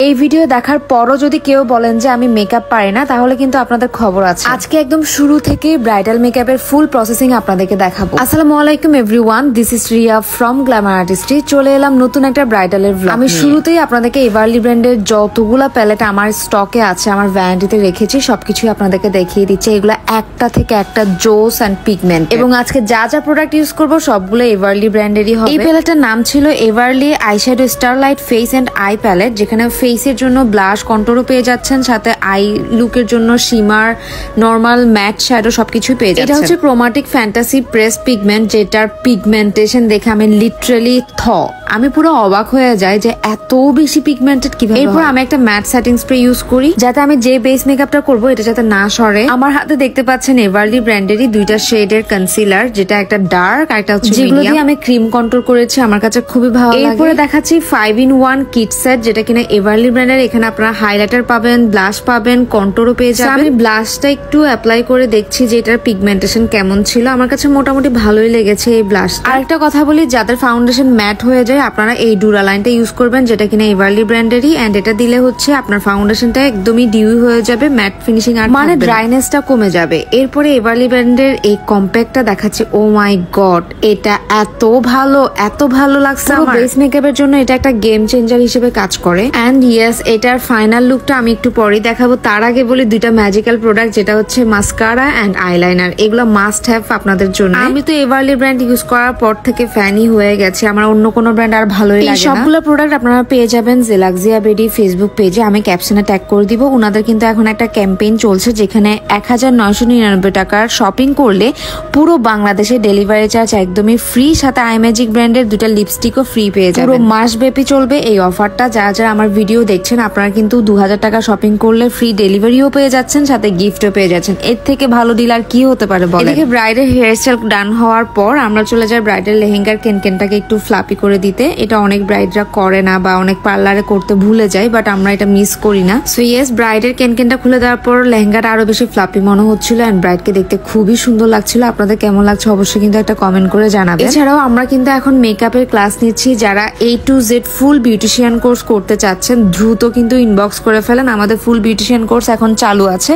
এই ভিডিও দেখার পরও যদি কেউ বলেন যে আমি মেকআপ পারি না তাহলে কিন্তু আপনাদের খবর আছে। আজকে একদম শুরু থেকে ব্রাইডাল মেকআপের ফুল প্রসেসিং আপনাদেরকে দেখাবো। আসসালামু আলাইকুম everyone, this is Riya from Glamour artistry. চলে এলাম নতুন একটা ব্রাইডালের ভ্লগ। আমি শুরুতেই আপনাদেরকে এভারলি ব্র্যান্ডের যতগুলা প্যালেট আমার স্টকে আছে, আমার ভ্যানিটিতে রেখেছি, সবকিছুই আপনাদেরকে দেখিয়ে দিচ্ছি। এগুলো একটা থেকে একটা জোস অ্যান্ড পিগমেন্ট, এবং আজকে যা যা প্রোডাক্ট ইউজ করবো সবগুলো এভারলি ব্র্যান্ডেরই হবে। এই প্যালেটটার নাম ছিল Everly eyeshadow starlight face and eye palette, যেখানে ফেসের জন্য ব্লাশ কন্ট্রোরও পেয়ে যাচ্ছেন, সাথে আই লুকের জন্য শিমার, নর্মাল ম্যাট শ্যাডো সবকিছু পেয়ে যাচ্ছেন। এটা হচ্ছে ক্রোমাটিক ফ্যান্টাসি প্রেস পিগমেন্ট, যেটার পিগমেন্টেশন দেখে আমি লিটারালি আমি পুরো অবাক হয়ে যাই যে এত বেশি পিগমেন্টেড কিভাবে। এরপর আমি একটা ম্যাট সেটিং স্প্রে ইউজ করি যাতে আমি যে বেস মেকআপটা করবো এটা যাতে না সরে। আমার হাতে দেখতে পাচ্ছেন এভারলি ব্র্যান্ডেরই দুইটা শেডের কনসিলার, যেটা একটা ডার্ক আর একটা হচ্ছে যেগুলো দিয়ে আমি ক্রিম কন্ট্রোল করেছি, আমার কাছে খুবই ভালো লাগে। এরপরে দেখাচ্ছি 5-in-1 কিট সেট, যেটা কিনা এভারলি ব্র্যান্ডের। এখানে আপনারা হাইলাইটার পাবেন, ব্লাশ পাবেন, কন্ট্রোরও পেয়ে যাবেন। আমি ব্লাশটা একটু অ্যাপ্লাই করে দেখছি যে এটার পিগমেন্টেশন কেমন ছিল। আমার কাছে মোটামুটি ভালোই লেগেছে এই ব্লাশ। আরেকটা কথা বলি, যাদের ফাউন্ডেশন ম্যাট হয়ে যায় আপনারা এই ডুরালাইনটা ইউজ করবেন, যেটা কিনা এভারলি ব্র্যান্ডেরই। এন্ড এটা দিলে হচ্ছে আপনার ফাউন্ডেশনটা একদমই ডিউই হয়ে যাবে, ম্যাট ফিনিশিং আর মানে ড্রাইনেসটা কমে যাবে। এরপরে এভারলি ব্র্যান্ডের এই কম্প্যাক্টটা দেখাচ্ছি। ও মাই গড, এটা এত ভালো লাগছে আমার। বেস মেকআপের জন্য এটা একটা গেম চেঞ্জার হিসেবে কাজ করে। এন্ড ইয়েস, এটার ফাইনাল লুকটা আমি একটু পরেই দেখাবো। তার আগে বলি দুইটা ম্যাজিক্যাল প্রোডাক্ট, যেটা হচ্ছে মাস্কারা এন্ড আইলাইনার। এগুলো মাস্ট হ্যাভ আপনাদের জন্য। আমি তো এভারলি ব্র্যান্ড ইউজ করার পর থেকে ফ্যানই হয়ে গেছে, আমার অন্য কোনো ব্র্যান্ড আর ভালোই লাগে না। সবগুলো প্রোডাক্ট আপনারা পেয়ে যাবেন জেলাক্সিয়া বেডি ফেসবুক পেজে, আমি ক্যাপশনে ট্যাগ করে দিব। ওনাদের কিন্তু এখন একটা ক্যাম্পেইন চলছে, যেখানে 1999 টাকার শপিং করলে পুরো বাংলাদেশে ডেলিভারি চার্জ একদমই ফ্রি, সাথে আই ম্যাজিক ব্র্যান্ডের দুটা লিপস্টিকও ফ্রি পেয়ে যাবেন। পুরো মাস ব্যাপী চলবে এই অফারটা। যারা যারা আমার ভিডিও দেখছেন আপনারা কিন্তু 2000 টাকা শপিং করলে ফ্রি ডেলিভারিও পেয়ে যাচ্ছেন, সাথে গিফটও পেয়ে যাচ্ছেন। এর থেকে ভালো ডিল আর কি হতে পারে বলেন। এদিকে ব্রাইডের হেয়ার স্টাইল ডান হওয়ার পর আমরা চলে যাই ব্রাইডের লেহেঙ্গার কেনকেনটাকে একটু ফ্লাপি করে দিতে। এটা অনেক ব্রাইডরা করে না বা অনেক পার্লারে করতে ভুলে যায়, বাট আমরা এটা মিস করি না। সো ইয়েস, ব্রাইডের কেনকেনটা খুলে দেওয়ার পর লেহেঙ্গাটা আরো বেশি ফ্লাপি মনে হচ্ছিল, এন্ড ব্রাইডকে দেখতে খুবই সুন্দর লাগছিল। আপনাদের কেমন লাগছে অবশ্যই কিন্তু একটা কমেন্ট করে জানাবেন। এছাড়াও আমরা কিন্তু এখন মেকআপের ক্লাস নিচ্ছি। যারা A to Z full beautician course করতে চাচ্ছেন দ্রুত কিন্তু ইনবক্স করে ফেলেন। আমাদের ফুল বিউটিশিয়ান কোর্স এখন চালু আছে।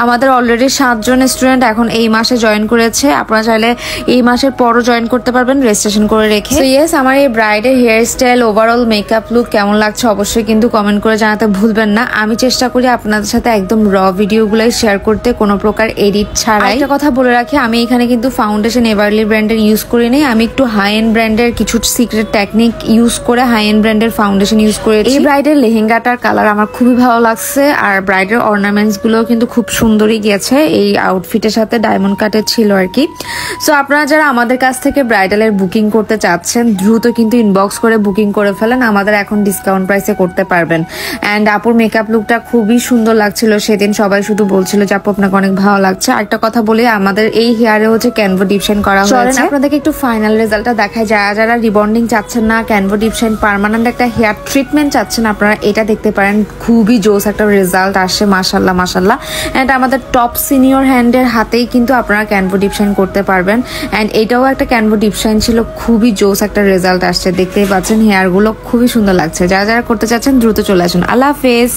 আমাদের অলরেডি 7 জন স্টুডেন্ট এখন এই মাসে জয়েন করেছে। আপনারা চাইলে এই মাসের পরও জয়েন করতে পারবেন রেজিস্ট্রেশন করে রেখে। সো ইয়েস, আমার এই ব্রাইডের hair style overall makeup look কেমন লাগছে অবশ্যই কিন্তু কমেন্ট করে জানাতে ভুলবেন না। আমি চেষ্টা করি আপনাদের সাথে একদম র ভিডিওগুলাই শেয়ার করতে, কোনো প্রকার এডিট ছাড়াই। একটা কথা বলে রাখি, আমি এখানে কিন্তু ফাউন্ডেশন এভারলি ব্র্যান্ডের ইউজ করি নাই। আমি একটু হাই এন্ড ব্র্যান্ডের কিছু সিক্রেট টেকনিক ইউজ করে হাই এন্ড ব্র্যান্ডের ফাউন্ডেশন ইউজ করেছি। এই ব্রাইডের লেহেঙ্গাটার কালার আমার খুবই ভালো লাগছে, আর ব্রাইডের অর্নামেন্টস গুলো কিন্তু খুব সুন্দরই গেছে। এই আউটফিটের সাথে ডায়মন্ড কাটের ছিল আর কি। সো আপনারা যারা আমাদের কাছ থেকে ব্রাইডালের বুকিং করতে চাচ্ছেন দ্রুত কিন্তু ইনবক্স করে বুকিং করে ফেলেন, আমাদের এখন ডিসকাউন্ট প্রাইসে করতে পারবেন। এন্ড আপুর মেকআপ লুকটা খুবই সুন্দর লাগছিল সেদিন, সবাই শুধু বলছিল যে আপু আপনাকে অনেক ভালো লাগছে। আরেকটা কথা বলি, আমাদের এই হেয়ারে হচ্ছে ক্যানভো ডিপশাইন করা হয়েছে। আপনাদেরকে একটু ফাইনাল রেজাল্টটা দেখায়। যারা যারা রিবন্ডিং চাচ্ছেন না, ক্যানভো ডিপশাইন পার্মানেন্ট একটা হেয়ার ট্রিটমেন্ট চাচ্ছেন, আপনারা এটা দেখতে পারেন। খুবই জোস একটা রেজাল্ট আসে, মাশাল্লাহ। এন্ড আমাদের টপ সিনিয়র হ্যান্ডের হাতেই কিন্তু আপনারা ক্যানভো ডিপশাইন করতে পারবেন। এন্ড এটাও একটা ক্যানভো ডিপশাইন ছিল, খুবই জোস একটা রেজাল্ট আসছে। দেখতেই পাচ্ছেন হেয়ার গুলো খুবই সুন্দর লাগছে। যারা যারা করতে চাচ্ছেন দ্রুত চলে আসুন। আল্লাহ হাফেজ।